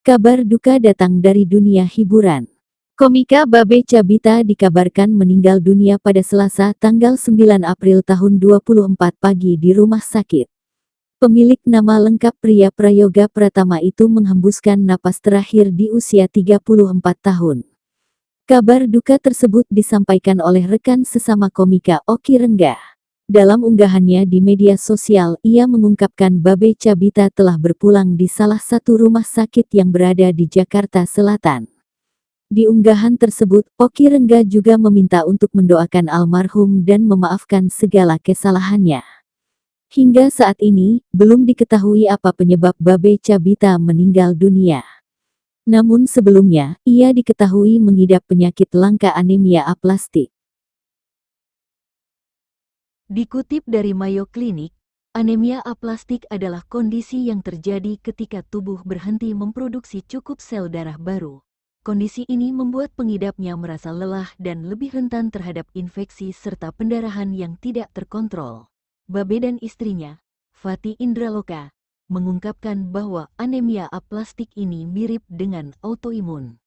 Kabar duka datang dari dunia hiburan. Komika Babe Cabita dikabarkan meninggal dunia pada Selasa tanggal 9 April tahun 24 pagi di rumah sakit. Pemilik nama lengkap pria Prayoga Pratama itu menghembuskan napas terakhir di usia 34 tahun. Kabar duka tersebut disampaikan oleh rekan sesama komika Oki Renggah. Dalam unggahannya di media sosial, ia mengungkapkan Babe Cabita telah berpulang di salah satu rumah sakit yang berada di Jakarta Selatan. Di unggahan tersebut, Oki Renggah juga meminta untuk mendoakan almarhum dan memaafkan segala kesalahannya. Hingga saat ini, belum diketahui apa penyebab Babe Cabita meninggal dunia. Namun sebelumnya, ia diketahui mengidap penyakit langka anemia aplastik. Dikutip dari Mayo Clinic, anemia aplastik adalah kondisi yang terjadi ketika tubuh berhenti memproduksi cukup sel darah baru. Kondisi ini membuat pengidapnya merasa lelah dan lebih rentan terhadap infeksi serta pendarahan yang tidak terkontrol. Babe dan istrinya, Fati Indraloka, mengungkapkan bahwa anemia aplastik ini mirip dengan autoimun.